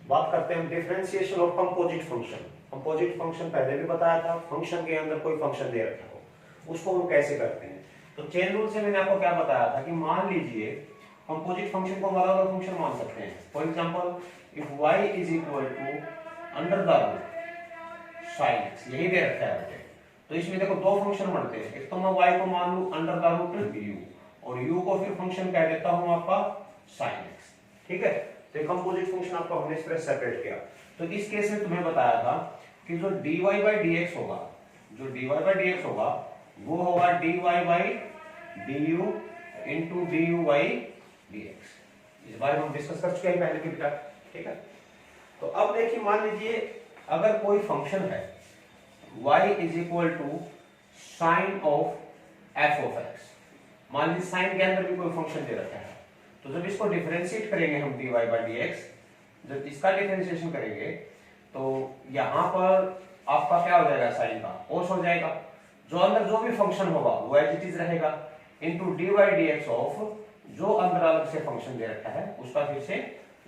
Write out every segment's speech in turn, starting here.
बात करते हैं हम differentiation of composite function. Composite function पहले भी बताया था, फंक्शन के अंदर कोई फंक्शन दे रखा हो उसको हम कैसे करते हैं। तो चेन रूल से मैंने आपको क्या बताया था कि मान लीजिए कंपोजिट फंक्शन को अलग अलग फंक्शन मान सकते हैं। For example if y is equal to under the root sin x, यही दे रखा है मुझे, तो इसमें देखो दो फंक्शन बनते हैं। एक तो मैं y को मान लूं अंडर द रूट u और u को फिर फंक्शन कह देता हूं आपका sin x, ठीक है। तो ये कंपोजिट फंक्शन आपको हमने इस तरह सेपरेट किया। तो इस केस में तुम्हें बताया था कि जो dy बाई dx होगा, जो dy बाई dx होगा वो होगा dy by du into du by dx। इस बारे में हम डिस्कस कर चुके हैं पहले की बेटा, ठीक है। तो अब देखिए मान लीजिए अगर कोई फंक्शन है y is equal to sine of f of x, मान लीजिए साइन के अंदर भी कोई फंक्शन दे रखा है, तो जब इसको डिफरेंशिएट करेंगे हम dy बाई dx, जब इसका डिफरेंशिएशन करेंगे तो यहां पर आपका क्या हो जाएगा, साइन का cos हो जाएगा। जो अंदर जो भी फंक्शन होगा वो एज इट इज रहेगा into dy by dx of जो अंदर अलग से फंक्शन दे रखा है उसका फिर से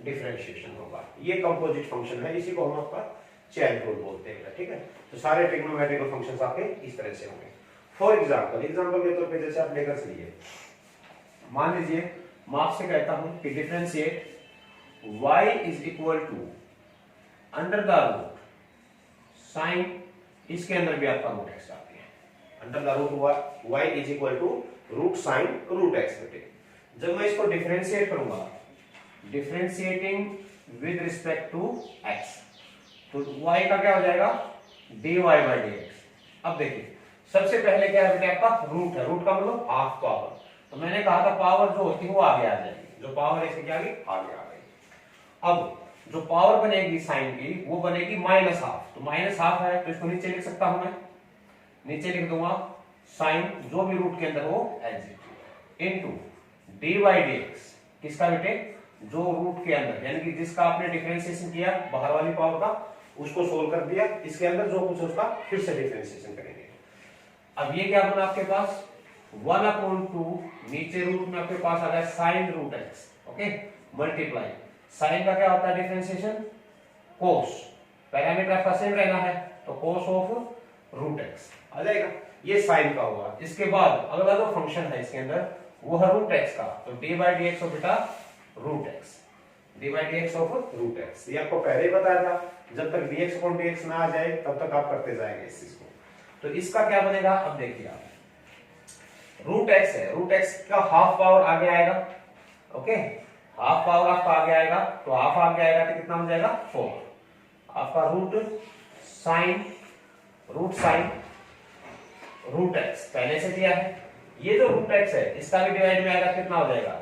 डिफरेंशिएशन होगा। ये कंपोजिट फंक्शन है, इसी को हम आपका चेन रूल बोलते हैं, ठीक है। तो सारे ट्रिग्नोमेट्रिकल फंक्शंस आपके इस तरह से होंगे। फॉर एग्जांपल के तौर पे जैसे आप लेकर चलिए, मान लीजिए मैं आपसे कहता हूं कि differentiate y is equal to under the root sine, इसके अंदर भी आपका रूट x आती है, under the root y is equal to root sine root x बेटे। जब मैं इसको डिफरेंशिएट करूंगा, differentiating with respect to x, तो y का क्या हो जाएगा dy बाई dx। अब देखिए सबसे पहले क्या है बेटे, आपका रूट है, रूट का मतलब हाफ पावर। तो मैंने कहा था पावर जो होती है वो आगे आ जाएगी, जो पावर है इसकी क्या आगे आ गई। अब जो पावर बनेगी साइन की वो बनेगी माइनस हाफ, तो माइनस हाफ है तो इसको नीचे लिख सकता हूं मैं, नीचे लिख दूंगा साइन जो भी रूट के अंदर हो as into d by dx, किसका बेटे जो रूट के अंदर, यानी कि जिसका आपने डिफरेंशिएशन किया बाहर वाली पावर का उसको सोल्व कर दिया, इसके अंदर जो कुछ उसका फिर से डिफरेंशिएशन करेंगे। अब ये क्या बना आपके पास 1/2, नीचे रूट में आपके पास आ गया sine root x, okay, multiply sine का क्या होता है डिफरेंशिएशन cos, पैरामीटर आपका सेम रहना है तो cos ऑफ रूट x आ जाएगा, ये साइन का होगा। इसके बाद अगला जो फंक्शन है इसके अंदर वो है रूट x का, तो d बाई dx ऑफ बेटा root x, d by dx of root x। ये आपको पहले ही बताया था, जब तक dx अपॉन dx ना आ जाए तब तक आप करते जाएंगे इस चीज को। तो इसका क्या बनेगा, अब देखिए आप रूट x है, रूट x का हाफ पावर आगे आएगा, ओके, हाफ पावर आपका आगे आएगा, तो हाफ आगे आएगा तो कितना हो जाएगा 4, आपका रूट साइन रूट x पहले से दिया है, ये जो रूट x है इसका भी डिवाइड में आएगा, कितना हो जाएगा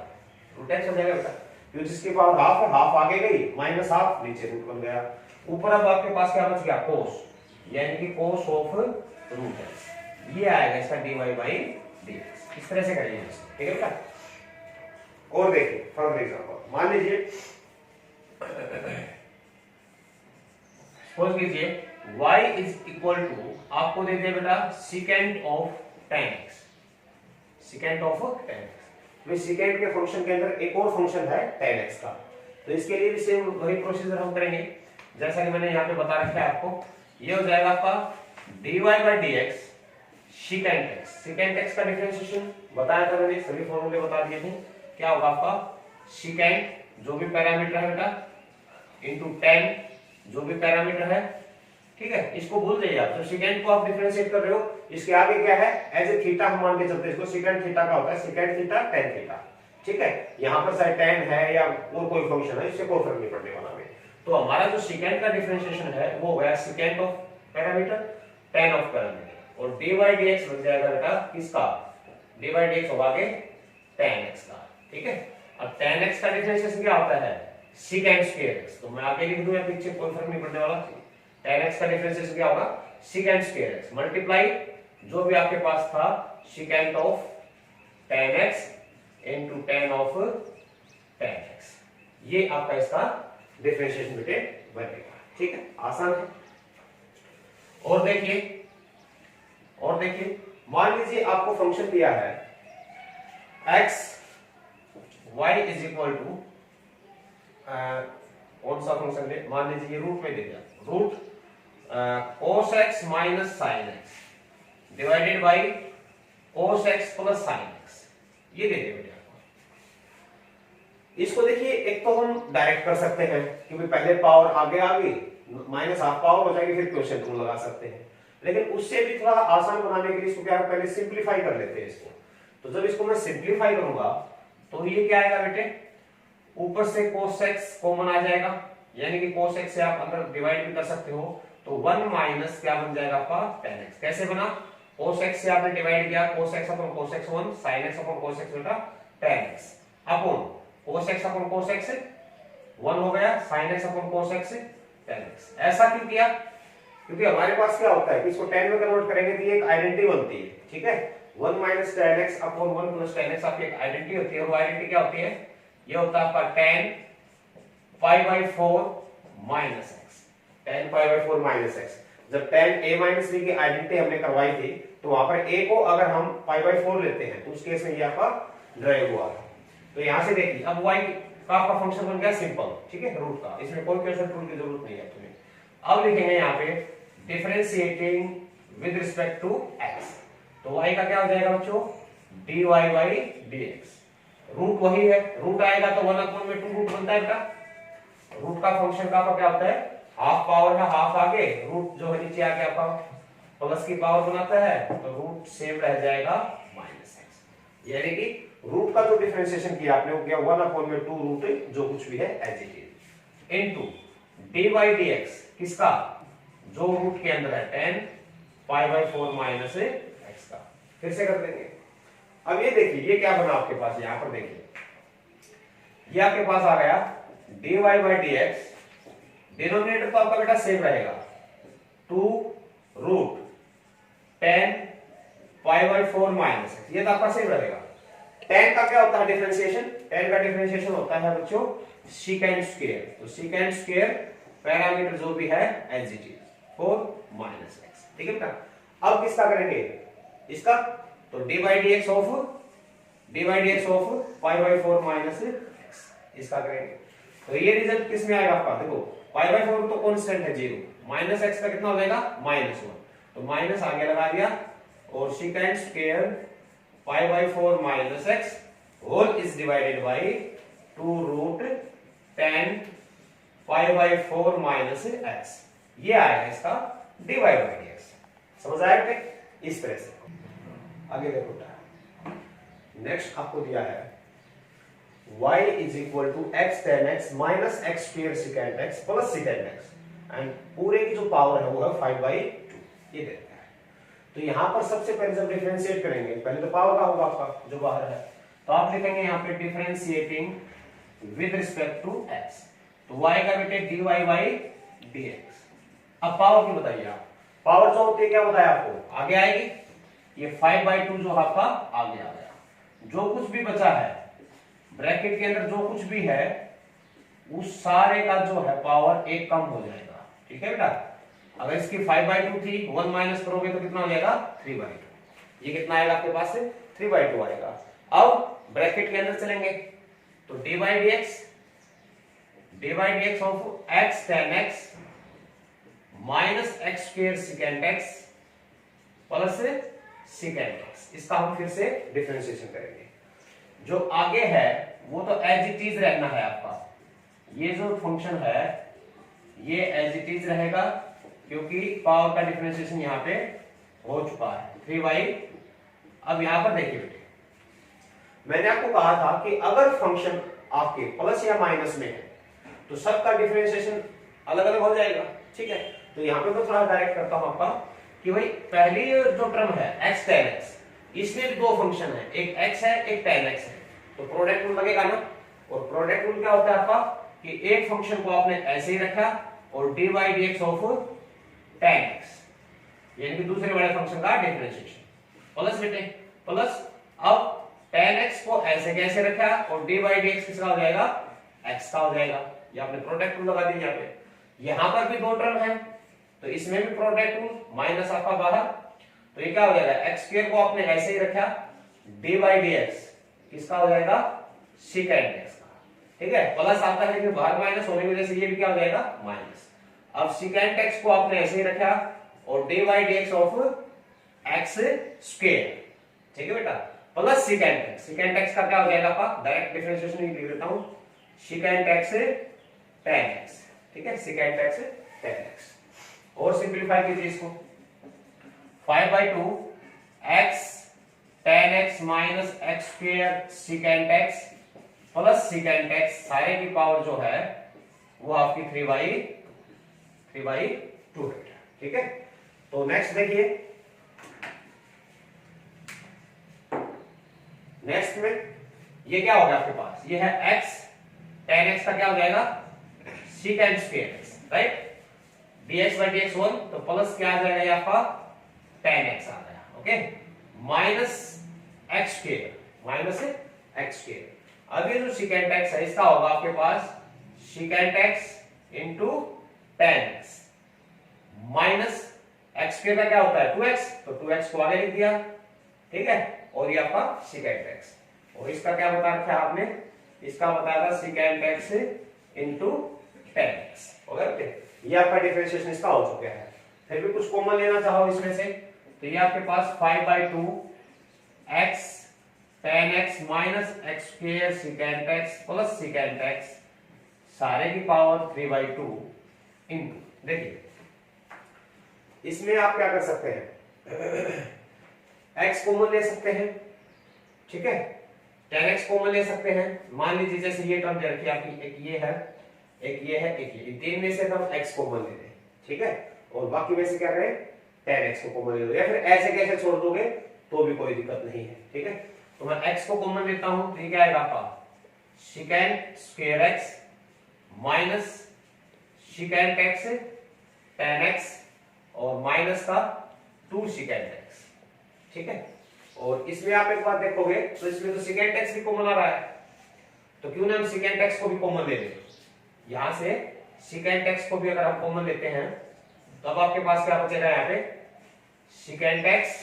रूट x हो जाएगा बेटा, क्योंकि जिसकी पावर हाफ है, हाफ आगे गई माइनस हाफ नीचे रूट बन गया, ऊपर अब आपके पास क्या बच गया cos, यानी कि cos ऑफ रूट x, ये आएगा इसका dy बाई dx। इस तरह से करिए, ठीक है बेटा। और देखिए फर्दर एग्जांपल, मान लीजिए सपोज कीजिए y इज इक्वल टू आपको दे दिया बेटा second of tan x, second of tan x, तो सेकेंड के फंक्शन के अंदर एक और फंक्शन है tan x का, तो इसके लिए भी सेम वही प्रोसीजर हम करेंगे जैसा कि मैंने यहाँ पे बता रखा है आपको। ये हो जाएगा आपका dy by dx second x, second x का डिफरेंशिएशन बताया था मैंने, सभी फॉर्मूले बता दिए थे। क्या होगा आपका सेकेंड जो भी पैरामीटर है बेटा इनटू tan जो भी पैरामीटर है, ठीक है, इसको भूल जाइए आप। तो सेकेंड को आप डिफरेंशिएट कर रहे हो, इसके आगे क्या है एज ए थीटा हम मान के चलते हैं इसको, सेकेंड थीटा का होता है सेकेंड थीटा tan थीटा, ठीक है। यहाँ पर चाहे tan है या और कोई फंक्शन है, इससे कोई फर्क नहीं पड़ने वाला में। तो हमारा जो सेकेंड का डिफरेंशिएशन है वो हो गया second of parameter tan of parameter, और dy बाई dx बन जाएगा बेटा किसका, dy बाई dx होगा आगे tan x का, ठीक है। अब tan x का डिफरेंशिएशन क्या होता है सेकेंड स्क्वायर x, तो मैं आगे लिख दूं या पीछे कोई फर्क नहीं पड़ने वाला। tan x का डिफरेंशिएशन क्या होगा सेकेंड स्क्वायर x मल्टीप्लाई जो भी आपके पास था second of tan x into tan of tan x, ये आपका इसका डिफरेंशिएशन बेटे बनेगा, ठीक है, आसान है। और देखिए मान लीजिए आपको फंक्शन दिया है x y is equal to कौन सा फंक्शन दे, मान लीजिए ये रूट में दे दिया, root cos x minus sine x divided by cos x plus sine x, ये दे दिया बेटा। इसको देखिए, एक तो हम डायरेक्ट कर सकते हैं क्योंकि पहले पावर आगे आ गई, माइनस हाफ पावर हो जाएगी, फिर क्वोशिएंट रूल लगा सकते हैं। लेकिन उससे भी थोड़ा आसान बनाने के लिए इसको क्या, पहले सिंप्लीफाई कर लेते हैं इसको। तो जब इसको मैं सिंप्लीफाई करूंगा तो ये क्या आएगा बेटे, ऊपर से cos x कॉमन आ जाएगा, यानी कि cos x से आप अंदर डिवाइड भी कर सकते हो, तो 1 माइनस क्या बन जाएगा आपका tan x। कैसे बना, cos x से आपने डिवाइड किया, cos x upon cos x 1, sin x upon cos x बेटा tan x upon cos x upon cos x 1 हो गया, sin x upon cos x tan x। ऐसा क्यों किया, क्योंकि हमारे पास क्या होता है कि इसको tan में कन्वर्ट करेंगे तो ये एक आइडेंटिटी बनती है, ठीक है। 1 minus tan x upon 1 plus tan x आपकी एक आइडेंटिटी होती है, और वो आइडेंटिटी क्या होती है, ये होता है आपका tan pi by 4 minus x, tan pi by 4 minus x। जब tan a माइनस b की आइडेंटिटी हमने करवाई थी तो वहां पर a को अगर हम पाई बाई 4 लेते हैं तो उस केस में ये आपका ड्राइव हुआ। तो यहां से देखिए, अब y का आपका फंक्शन बन गया सिंपल, ठीक है, रूट का, इसमें कोई क्वेश्चन रूल की जरूरत नहीं है तुम्हें। अब लिखेंगे यहाँ पे differentiating with respect to x, तो y का क्या हो जाएगा बच्चों, dy बाई dx। रूट वही है, रूट आएगा तो 1 अपॉन में 2 रूट बनता है बेटा। रूट का फंक्शन का क्या होता है, हाफ पावर है, हाफ आगे, रूट जो है नीचे आके आपका प्लस की पावर बनाता है, तो रूट सेम रह जाएगा माइनस x। यानी कि रूट का जो डिफरेंशिएशन किया आपने वो क्या, 1 अपॉन में 2 रूट जो कुछ भी है as it is into dy dx, किसका, जो रूट के अंदर है tan pi by 4 minus x का। फिर से कर देंगे। अब ये देखिए, ये क्या बना आपके पास, यहां पर देखिए, ये आपके पास आ गया dy बाई dx, डिनोमिनेटर तो आपका बेटा सेम रहेगा, 2 root tan pi by 4 minus x, ये तो आपका सेम रहेगा। tan का क्या होता है डिफरेंशिएशन, tan का डिफरेंशिएशन होता है बच्चों secant स्क्वायर, तो secant स्क्वायर पैरामीटर जो भी है as it is 4 minus x, ठीक है बेटा। अब किसका करेंगे, इसका, तो dy dx of pi by 4 minus x, इसका करेंगे। तो ये रिजल्ट किस में आएगा आपका, देखो पाई बाई 4 तो कांस्टेंट है 0, माइनस x का कितना हो जाएगा -1, तो माइनस आगे लगा दिया, और secant square pi by 4 minus x whole is divided by 2 root tan pi by 4 minus x, ये आएगा इसका dy बाई dx। समझ आया बेटे, इस तरह से। आगे देखो, नेक्स्ट आपको दिया है y is equal to x tan x minus x square secant x plus secant x, and पूरे की जो पावर है वो है 5/2, ये देता है। तो यहां पर सबसे पहले जब डिफरेंशिएट करेंगे, पहले तो पावर का होगा आपका जो बाहर है, तो आप लिखेंगे यहाँ पे differentiating with respect to x, तो y का बेटे dy बाई dx। अब पावर की बताइए आप, पावर जो होती है क्या बताया आपको, आगे आएगी, ये 5/2 जो आपका आगे आ गया, जो कुछ भी बचा है ब्रैकेट के अंदर, जो कुछ भी है उस सारे का जो है पावर 1 कम हो जाएगा, ठीक है बेटा। अगर इसकी 5/2 थी, 1 माइनस करोगे तो कितना हो जाएगा 3/2, ये कितना आएगा आपके पास से 3/2 आएगा। अब ब्रैकेट के अंदर चलेंगे, तो dy dx of x tan x minus x square secant x plus secant x, इसका हम फिर से डिफरेंशिएशन करेंगे। जो आगे है वो तो एज इट इज रहना है आपका, ये जो फंक्शन है ये एज इट इज रहेगा, क्योंकि पावर का डिफरेंशिएशन यहाँ पे हो चुका है 3/। अब यहां पर देखिए बेटे, मैंने आपको कहा था कि अगर फंक्शन आपके प्लस या माइनस में है तो सबका डिफरेंशिएशन अलग अलग हो जाएगा, ठीक है। तो यहाँ पे मैं थोड़ा डायरेक्ट करता हूं आपका कि भाई पहली जो टर्म है x tan x, इसमें भी दो फंक्शन है, एक x है एक tan x है, तो प्रोडक्ट रूल लगेगा ना। और प्रोडक्ट रूल क्या होता है आपका कि एक फंक्शन को आपने ऐसे ही रखा और dy dx of tan x, यानी कि दूसरे वाले फंक्शन का डिफरेंशिएशन प्लस बेटे प्लस। अब tan x को ऐसे कैसे रखा और dy dx किसका हो जाएगा, x का हो जाएगा, ये आपने प्रोडक्ट रूल लगा दिया। यहाँ पे यहां पर भी दो टर्म है तो इसमें भी प्रोडक्ट रूल, माइनस आपका बाहर, तो ये क्या हो जाएगा, x स्क्वायर को आपने ऐसे ही रखा, dy dx किसका हो जाएगा secant x का, ठीक है, प्लस आता है, लेकिन बाहर माइनस होने की वजह से ये भी क्या हो जाएगा, माइनस। अब सिकेंट एक्स को आपने ऐसे ही रखा और D by D x of x square, ठीक है बेटा, plus secant x. Secant x का क्या हो जाएगा आपका, डायरेक्ट डिफरेंशिएशन लिख देता हूं, सिकेंट एक्स tan x, ठीक है, सिकेंट एक्स tan x। और सिंपलीफाई कीजिए इसको, 5/2 x tan x minus x square secant x plus secant x, सारे की पावर जो है वो आपकी 3/2 है, ठीक है। तो नेक्स्ट देखिए, नेक्स्ट में ये क्या होगा आपके पास, ये है x tan x का क्या हो जाएगा, secant square x, right, dx by dx 1, तो प्लस क्या आ जाएगा ये आपका tan x आ गया, okay, minus x square, minus x square. अब ये जो secant x है इसका होगा आपके पास secant x into tan x minus x square का क्या होता है 2x, तो 2x को आगे लिख दिया, ठीक है, और ये आपका secant x, और इसका क्या बता रखा है आपने, इसका बताया था secant x into tan x, okay, ये आपका डिफरेंशिएशन इसका हो चुका है। फिर भी कुछ कॉमन लेना चाहो इसमें से, तो ये आपके पास 5/2 x tan x minus x square secant x plus secant x, सारे की पावर 3/2 इंटू, देखिए इसमें आप क्या कर सकते हैं, x कॉमन ले सकते हैं, ठीक है, tan x कॉमन ले सकते हैं। मान लीजिए जैसे ये टर्म दे रखी है आपकी, एक ये है, एक ये है, एक ये, तीन में से हम x कॉमन ले लें, ठीक है, और बाकी में से क्या करें, tan x को कॉमन ले लो, या फिर ऐसे कैसे छोड़ दोगे तो भी कोई दिक्कत नहीं है, ठीक है। तो मैं x को कॉमन लेता हूं, तो ये क्या आएगा आपका secant square x minus secant x tan x और माइनस का 2 secant x, ठीक है। और इसमें आप एक बात देखोगे तो इसमें तो secant x भी कॉमन आ रहा है, तो क्यों ना हम secant x को भी कॉमन ले लें, यहां से secant x को भी अगर हम कॉमन लेते हैं तो अब आपके पास क्या बचेगा, यहाँ पे secant x,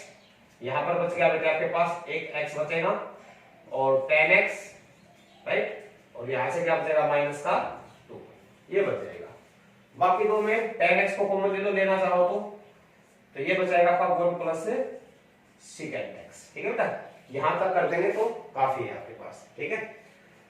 यहां पर बच गया बेटा आपके पास एक x बचेगा और tan x, राइट, और यहां से क्या बचेगा माइनस का 2, ये बच जाएगा। बाकी दो में tan x को कॉमन ले लो, लेना चाहो तो ये बचाएगा आपका 1 प्लस secant x, ठीक है बेटा, यहां तक कर देंगे तो काफी है आपके पास, ठीक है।